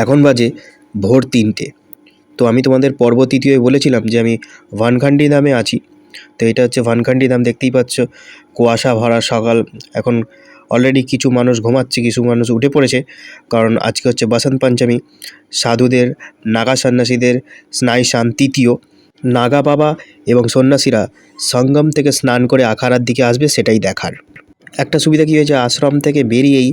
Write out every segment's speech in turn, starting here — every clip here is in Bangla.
এখন বাজে ভোর 3টে। তো আমি তোমাদের পর্ব তৃতীয় বলেছিলাম যে আমি ভানখান্ডি ধামে আছি। তো এটা হচ্ছে ভানখান্ডি ধাম, দেখতেই পাচ্ছ কুয়াশা ভরা সকাল। এখন অলরেডি কিছু মানুষ ঘুমাচ্ছে, কিছু মানুষ উঠে পড়েছে, কারণ আজকে হচ্ছে বসন্ত পঞ্চমী, সাধুদের, নাগা সন্ন্যাসীদের স্নায়ুসান তৃতীয়। নাগা বাবা এবং সন্ন্যাসীরা সঙ্গম থেকে স্নান করে আখাড়ার দিকে আসবে, সেটাই দেখার। একটা সুবিধা কী হয়েছে, আশ্রম থেকে বেরিয়েই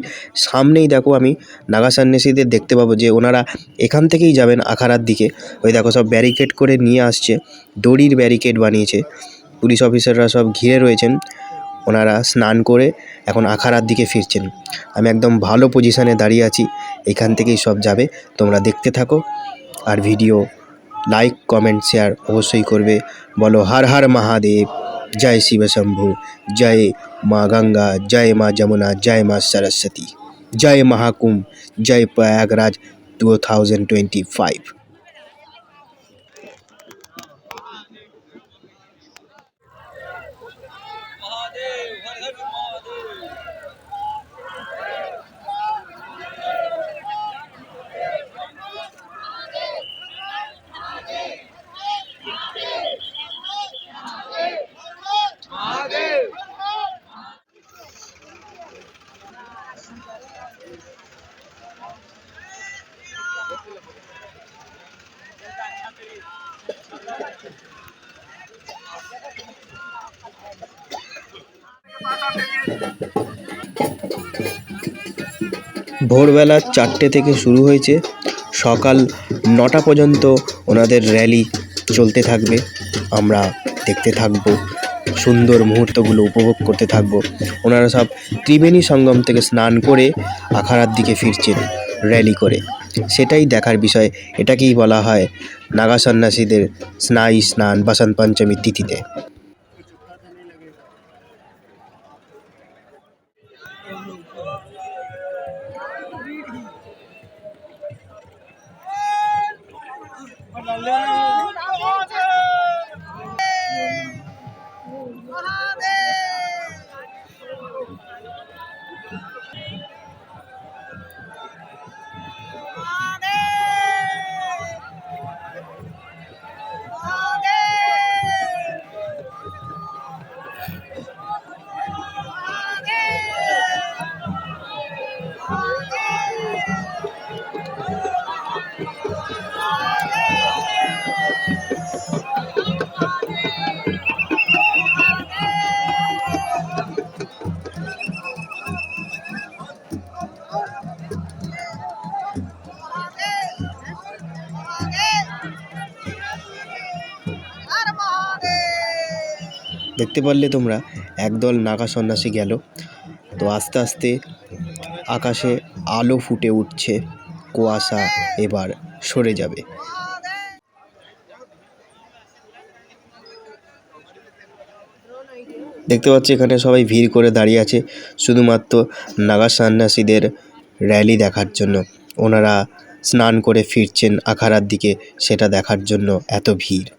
সামনেই দেখো আমি নাগা সন্ন্যাসীদের দেখতে পাবো যে ওনারা এখান থেকেই যাবেন আখাড়ার দিকে। ওই দেখো সব ব্যারিকেড করে নিয়ে আসছে, দড়ির ব্যারিকেড বানিয়েছে, পুলিশ অফিসাররা সব ঘিরে রয়েছেন। ওনারা স্নান করে এখন আখাড়ার দিকে ফিরছেন। আমি একদম ভালো পজিশানে দাঁড়িয়ে আছি, এখান থেকেই সব যাবে। তোমরা দেখতে থাকো, আর ভিডিও লাইক কমেন্ট শেয়ার অবশ্যই করবে। বলো হর হর মহাদেব, জয় শিব শম্ভু, জয় মা গঙ্গা, জয় মা যমুনা, জয় মা सरस्वती, जय महाकुंभ, जय प्रयागराज 2025। ভোরবেলা 4টে থেকে শুরু হয়েছে, সকাল 9টা পর্যন্ত ওনাদের র্যালি চলতে থাকবে। আমরা দেখতে থাকব, সুন্দর মুহূর্তগুলো উপভোগ করতে থাকব। ওনারা সব ত্রিবেণী সঙ্গম থেকে স্নান করে আখাড়ার দিকে ফিরছেন র্যালি করে, সেটাই দেখার বিষয়। এটাকেই বলা হয় নাগা সন্ন্যাসীদের স্নায়ু স্নান বসন্ত পঞ্চমীর তিথিতে। দেখতে পারলে তোমরা একদল নাগা সন্ন্যাসী গেল। তো আস্তে আস্তে আকাশে আলো ফুটে উঠছে, কুয়াশা এবার সরে যাবে। দেখতে পাচ্ছি এখানে সবাই ভিড় করে দাঁড়িয়ে আছে শুধুমাত্র নাগা সন্ন্যাসীদের র্যালি দেখার জন্য। ওনারা স্নান করে ফিরছেন আখাড়ার দিকে, সেটা দেখার জন্য এত ভিড়।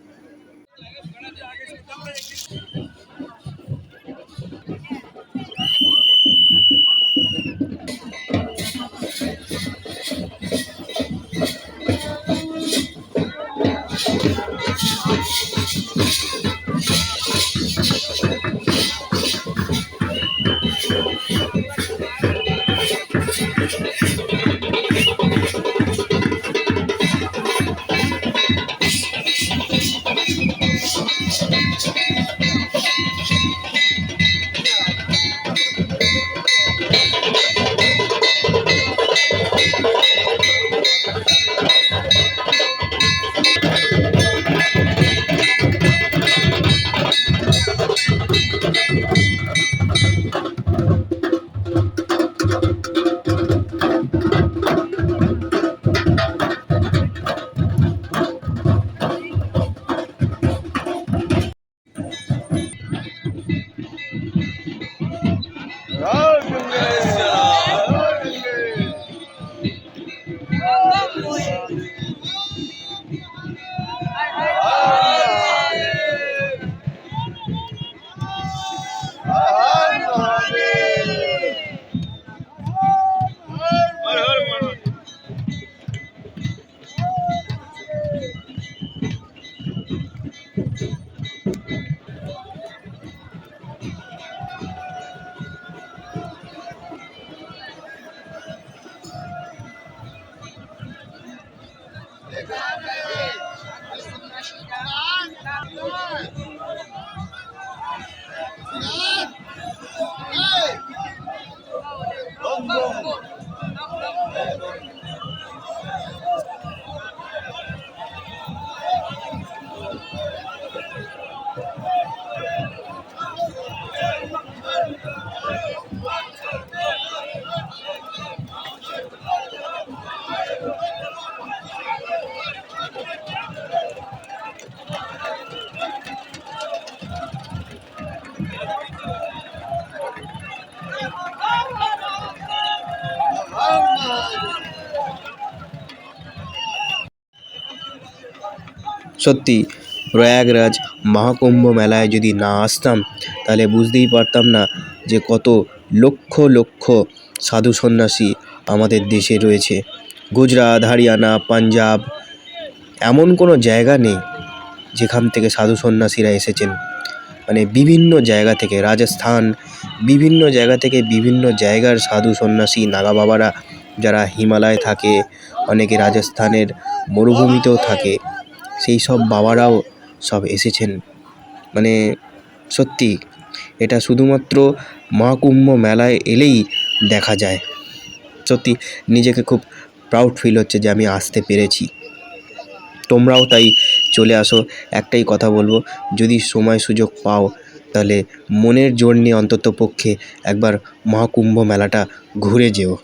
সত্যি প্রয়াগরাজ মহাকুম্ভ মেলায় যদি না আসতাম তাহলে বুঝতেই পারতাম না যে কত লক্ষ লক্ষ সাধু সন্ন্যাসী আমাদের দেশে রয়েছে। গুজরাট, হরিয়ানা, পাঞ্জাব, এমন কোনো জায়গা নেই যেখান থেকে সাধু সন্ন্যাসীরা এসেছেন। মানে বিভিন্ন জায়গা থেকে, রাজস্থান, বিভিন্ন জায়গা থেকে বিভিন্ন জায়গার সাধু সন্ন্যাসী নাগা বাবারা যারা হিমালয়ে থাকে, অনেকে রাজস্থানের মরুভূমিতেও থাকে, সেই সব বাবারাও সব এসেছেন। মানে সত্যি এটা শুধুমাত্র মহাকুম্ভ মেলায় এলেই দেখা যায়। সত্যি নিজেকে খুব প্রাউড ফিল হচ্ছে যে আমি আসতে পেরেছি। তোমরাও তাই চলে আসো। একটাই কথা বলবো, যদি সময় সুযোগ পাও তাহলে মনের জোর নিয়ে অন্তত পক্ষে একবার মহাকুম্ভ মেলাটা ঘুরে যেও।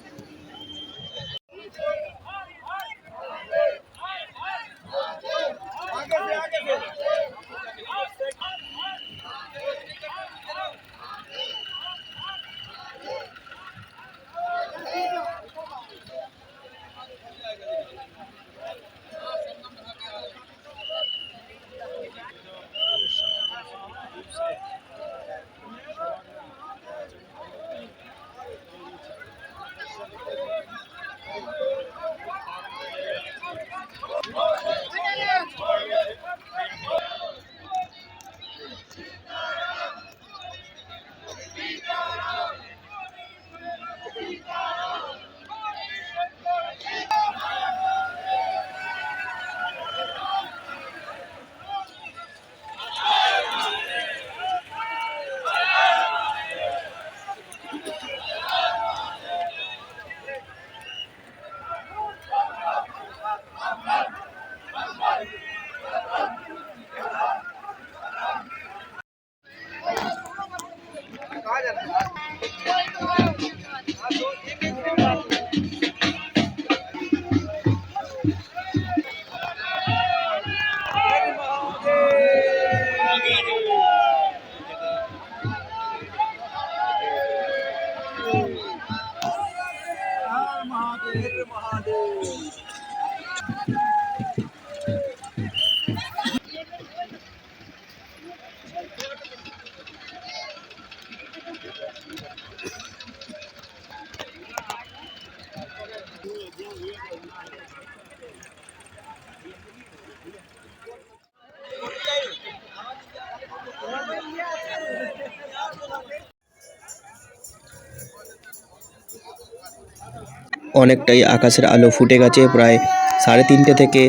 অনেকটাই আকাশের আলো ফুটে গেছে, প্রায় 3:30 থেকে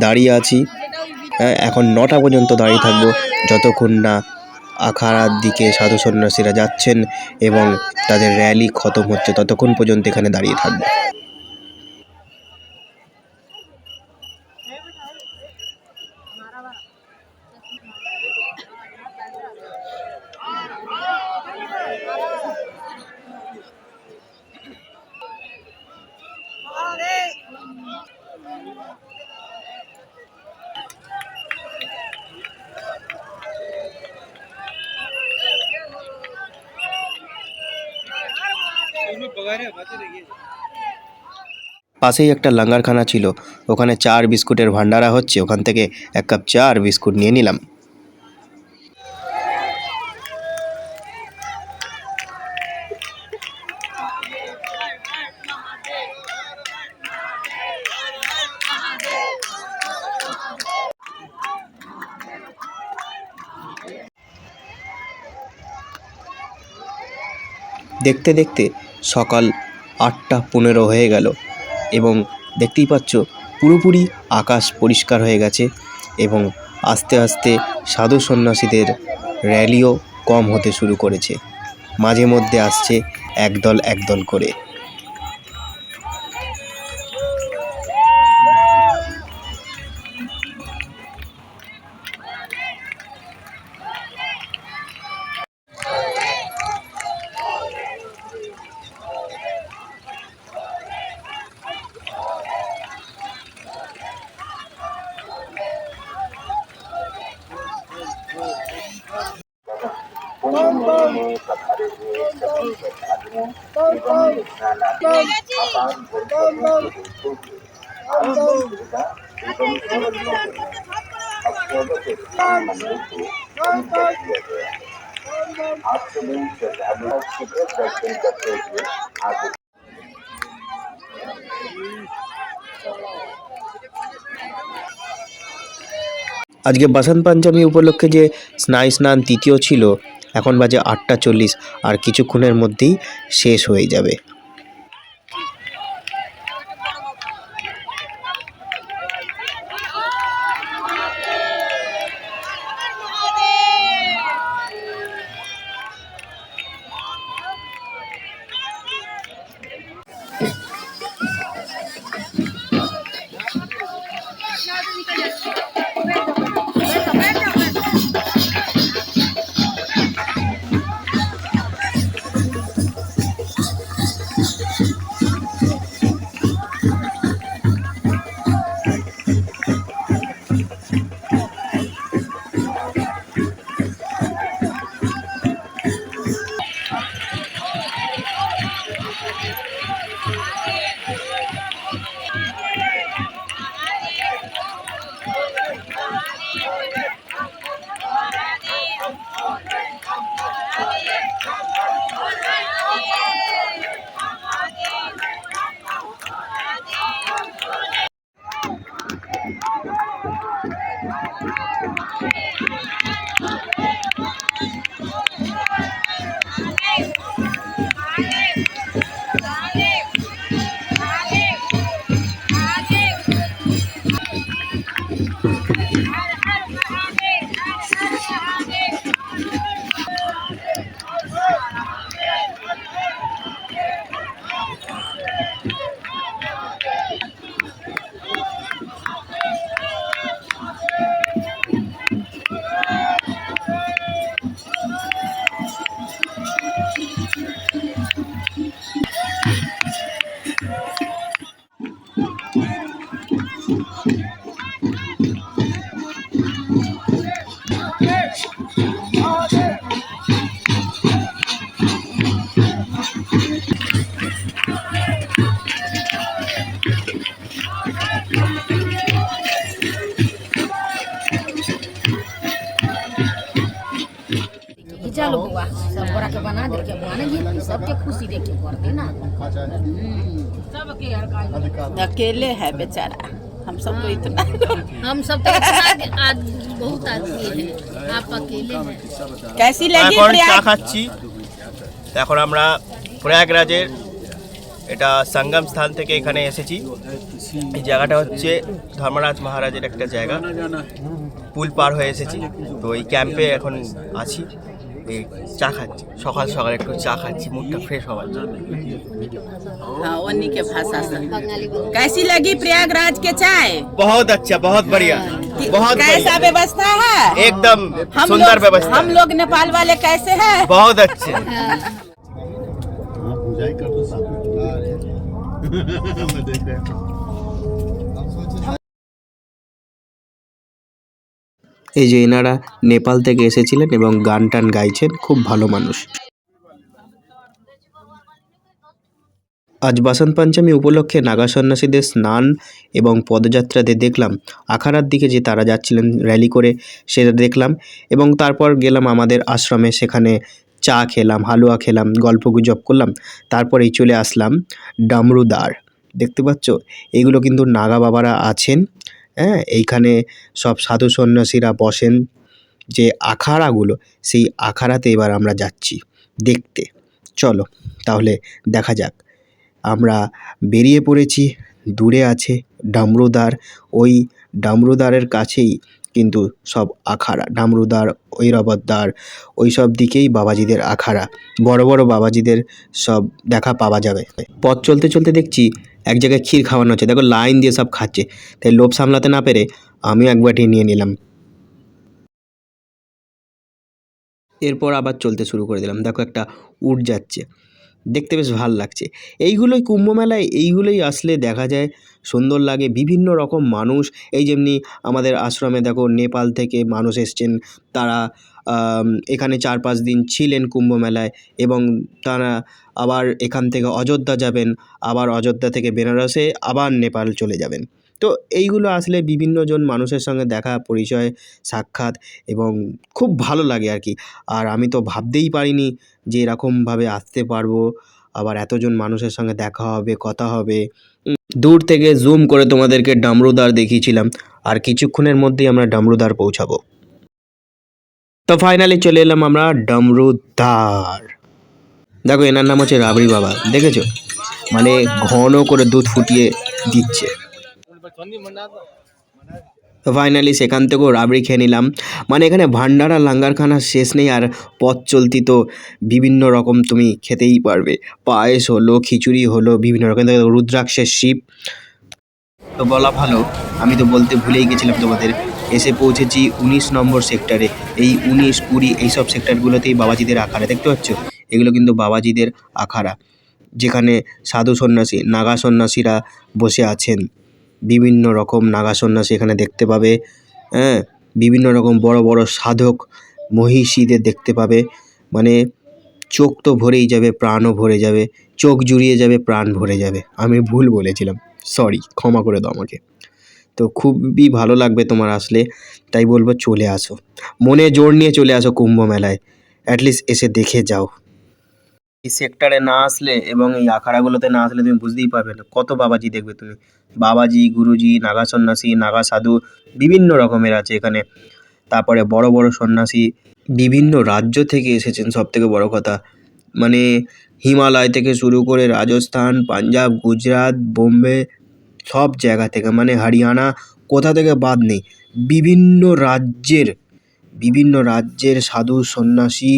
দাঁড়িয়ে আছি। এখন 9টা পর্যন্ত দাঁড়িয়ে থাকবো, যতক্ষণ না আখাড়ার দিকে সাধু সন্ন্যাসীরা যাচ্ছেন এবং তাদের র্যালি খতম হচ্ছে, ততক্ষণ পর্যন্ত এখানে দাঁড়িয়ে থাকবো। পাশেই একটা লাঙ্গারখানা ছিল, ওখানে চা আর বিস্কুটের ভান্ডারা হচ্ছে, ওখান থেকে 1 কাপ চা আর বিস্কুট নিয়ে নিলাম। দেখতে দেখতে সকাল 8:15 হয়ে গেল এবং দেখতেই পাচ্ছ পুরোপুরি আকাশ পরিষ্কার হয়ে গেছে এবং আস্তে আস্তে সাধু সন্ন্যাসীদের র্যালিও কম হতে শুরু করেছে। মাঝে মধ্যে আসছে একদল একদল করে। আজকে বসন্ত পঞ্চমী উপলক্ষে যে স্নান তৃতীয় ছিল, এখন বাজে 8:40, আর কিছুক্ষণের মধ্যেই শেষ হয়ে যাবে। चलो बुआ सब बड़ा के बना दे के बुआ ने सबके खुशी देख के कर देना सबके अकेले है बेचारा, हम सबको इतना हम सब तो इतना आज बहुत आदमी है, आप अकेले हैं। कैसी लगी এখন চা प्रयाग? খাচ্ছি। এখন আমরা প্রয়াগরাজের এটা সঙ্গম স্থান থেকে এখানে এসেছি। এই জায়গাটা হচ্ছে ধর্মরাজ মহারাজের একটা জায়গা। পুল পার হয়ে এসেছি, তো এই ক্যাম্পে এখন আছি। এই চা খাচ্ছি, সকাল সকাল একটু চা খাচ্ছি, মুডটা ফ্রেশ হওয়ার জন্য। हाँ, उन्हीं के भाषा से। कैसी लगी प्रयागराज के चाय? बहुत अच्छा, बहुत बढ़िया, बहुत कैसा व्यवस्था है? एकदम हम सुंदर लोग व्यवस्था, हम लोग नेपाल वाले कैसे हैं? बहुत अच्छे। पूजाई कर तो साथ में बुला रहे हैं। मैं देख रहा हूँ। এই যে এনারা নেপাল থেকে এসেছিলেন এবং গান টান গাইছেন, খুব ভালো মানুষ। আজ বসন্ত পঞ্চমী উপলক্ষে নাগা সন্ন্যাসীদের স্নান এবং পদযাত্রাতে দেখলাম। আখাড়ার দিকে যে তারা যাচ্ছিলেন র্যালি করে, সেটা দেখলাম এবং তারপর গেলাম আমাদের আশ্রমে, সেখানে চা খেলাম, হালুয়া খেলাম, গল্পগুজব করলাম। তারপরেই চলে আসলাম ডামরুদ্বার। দেখতে পাচ্ছ, এইগুলো কিন্তু নাগা বাবারা আছেন। হ্যাঁ, এইখানে সব সাধু সন্ন্যাসীরা বসেন যে আখাড়াগুলো, সেই আখাড়াতে এবার আমরা যাচ্ছি দেখতে। চলো তাহলে দেখা যাক। আমরা বেরিয়ে পড়েছি, দূরে আছে ডামরুদার, ওই ডামরুদারের কাছেই কিন্তু সব আখাড়া, ডামরুদার, ঐরাবতদার ওই সব দিকেই বাবাজিদের আখাড়া, বড় বড় বাবাজিদের সব দেখা পাওয়া যাবে। পথ চলতে চলতে দেখছি এক জায়গায় ক্ষীর খাওয়ানো হচ্ছে, দেখো লাইন দিয়ে সব খাচ্ছে, তাই লোভ সামলাতে না পেরে আমিও এক বাটি নিয়ে নিলাম। এরপর আবার চলতে শুরু করে দিলাম, দেখো একটা উট যাচ্ছে, দেখতে বেশ ভাল লাগছে। এইগুলোই কুম্ভ মেলায়, এইগুলোই আসলে দেখা যায়, সুন্দর লাগে। বিভিন্ন রকম মানুষ, এই যেমনি আমাদের আশ্রমে দেখো নেপাল থেকে মানুষ এসছেন, তারা এখানে 4-5 দিন ছিলেন কুম্ভ মেলায়, এবং তারা আবার এখান থেকে অযোধ্যা যাবেন, আবার অযোধ্যা থেকে বেনারসে আবার নেপাল চলে যাবেন। তো এইগুলো আসলে বিভিন্নজন মানুষের সঙ্গে দেখা, পরিচয়, সাক্ষাৎ, এবং খুব ভালো লাগে আর কি। আর আমি তো ভাবতেই পারিনি যে এরকমভাবে আসতে পারবো, আবার এতজন মানুষের সঙ্গে দেখা হবে, কথা হবে। দূর থেকে জুম করে তোমাদেরকে ডামরুদার দেখিয়েছিলাম, আর কিছুক্ষণের মধ্যেই আমরা ডামরুদার পৌঁছাবো। তো ফাইনালি চলে এলাম আমরা ডামরুদার। দেখো এনার নাম হচ্ছে রাবড়ি বাবা, দেখেছো, মানে ঘন করে দুধ ফুটিয়ে দিচ্ছে। তো ফাইনালি সেখান থেকেও রাবড়ি খেয়ে নিলাম। মানে এখানে ভান্ডারা লাঙ্গারখানার শেষ নেই, আর পথ চলতি তো বিভিন্ন রকম তুমি খেতেই পারবে। পায়েস হলো, খিচুড়ি হলো, বিভিন্ন রকম, রুদ্রাক্ষের শিব। তো বলা ভালো, আমি তো বলতে ভুলেই গেছিলাম তোমাদের, এসে পৌঁছেছি 19 নম্বর সেক্টরে। এই 19, 20 এইসব সেক্টরগুলোতেই বাবাজিদের আখাড়া, দেখতে পাচ্ছ, এগুলো কিন্তু বাবাজিদের আখাড়া, যেখানে সাধু সন্ন্যাসী, নাগা সন্ন্যাসীরা বসে আছেন। বিভিন্ন রকম নাগা সন্ন্যাসী এখানে দেখতে পাবে, হ্যাঁ, বিভিন্ন রকম বড় বড় সাধক মহিষীদের দেখতে পাবে। মানে চোখ তো ভরেই যাবে, প্রাণও ভরে যাবে, চোখ জুড়িয়ে যাবে, প্রাণ ভরে যাবে। আমি ভুল বলেছিলাম, সরি, ক্ষমা করে দাও আমাকে। তো খুবই ভালো লাগবে তোমার আসলে, তাই বলবো চলে আসো, মনে জোর নিয়ে চলে আসো কুম্ভ মেলায়, অ্যাটলিস্ট এসে দেখে যাও। এই সেক্টরে না আসলে এবং এই আখাড়াগুলোতে না আসলে তুমি বুঝতেই পারবে না কত বাবাজি দেখবে তুমি। বাবাজি, গুরুজি, নাগা সন্ন্যাসী, নাগা সাধু বিভিন্ন রকমের আছে এখানে। তারপরে বড় বড় সন্ন্যাসী বিভিন্ন রাজ্য থেকে এসেছেন, সব থেকে বড় কথা, মানে হিমালয় থেকে শুরু করে রাজস্থান, পাঞ্জাব, গুজরাট, বোম্বে, সব জায়গা থেকে, মানে হরিয়ানা, কোথা থেকে বাদ নেই। বিভিন্ন রাজ্যের সাধু সন্ন্যাসী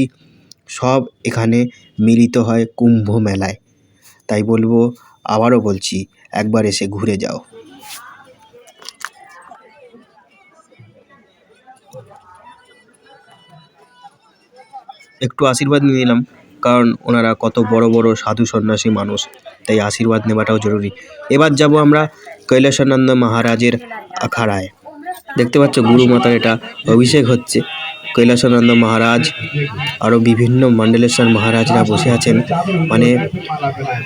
সব এখানে মিলিত হয় কুম্ভ মেলায়। তাই বলবো, আবারও বলছি, একবার এসে ঘুরে যাও। একটু আশীর্বাদ নিয়ে নিলাম, কারণ ওনারা কত বড় বড় সাধু সন্ন্যাসী মানুষ, তাই আশীর্বাদ নেওয়াটাও জরুরি। এবার যাব আমরা কৈলাসানন্দ মহারাজের আখাড়ায়। দেখতে পাচ্ছ গুরু মাতার এটা অভিষেক হচ্ছে। কৈলাসানন্দ মহারাজ, আরও বিভিন্ন মণ্ডলেশ্বর মহারাজরা বসে আছেন।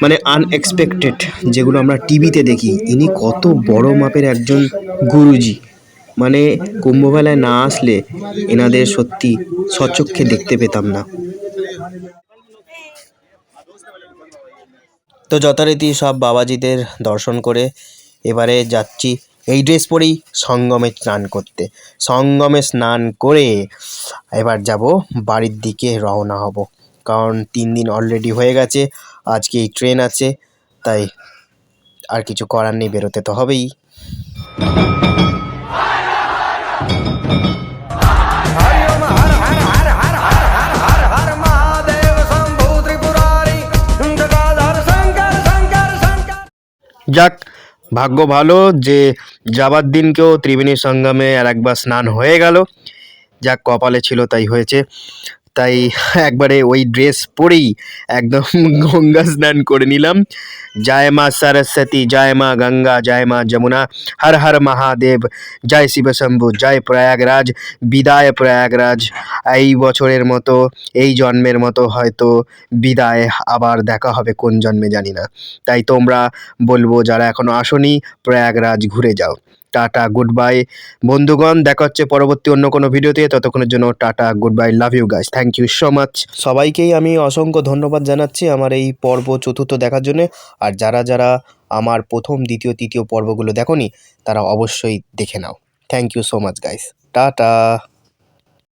মানে আনএক্সপেক্টেড, যেগুলো আমরা টিভিতে দেখি, ইনি কত বড় মাপের একজন গুরুজি। মানে কুম্ভমেলায় না আসলে এনাদের সত্যি স্বচক্ষে দেখতে পেতাম না। তো যথারীতি সব বাবাজিদের দর্শন করে এবারে যাচ্ছি এই ড্রেস পরেই সঙ্গমে স্নান করতে। সঙ্গমে স্নান করে এবার যাব বাড়ির দিকে রওনা হব, কারণ 3 দিন অলরেডি হয়ে গেছে, আজকে এই ট্রেন আছে, তাই আর কিছু করার নেই, বেরোতে তো হবেই। যাক, ভাগ্য ভালো যে যাবার দিনকেও ত্রিবেণী সঙ্গমে আর একবার স্নান হয়ে গেল। যাক, কপালে ছিল তাই হয়েছে। তাই একবারে ওই ড্রেস পরেই একদম গঙ্গা স্নান করে নিলাম। জয় মা সরস্বতী, জয় মা গঙ্গা, জয় মা যমুনা, হর হর মহাদেব, জয় শিব শম্ভু, জয় প্রয়াগরাজ, বিদায় প্রয়াগরাজ। এই বছরের মতো, এই জন্মের মতো হয়তো বিদায়, আবার দেখা হবে কোন জন্মে জানি না। তাই তোমরা বলবো যারা এখনো আসোনি, প্রয়াগরাজ ঘুরে যাও। টাটা, গুড বাই বন্ধুগণ, দেখা হচ্ছে পরবর্তী অন্য কোনো ভিডিওতে। ততক্ষণের জন্য tata, goodbye, love you guys, thank you so much. সবাইকেই আমি অসংখ্য ধন্যবাদ জানাচ্ছি আমার এই পর্ব চতুর্থ দেখার জন্য। আর যারা যারা আমার প্রথম, দ্বিতীয়, তৃতীয় পর্বগুলো দেখোনি, তারা অবশ্যই দেখে নাও। Thank you so much guys, tata.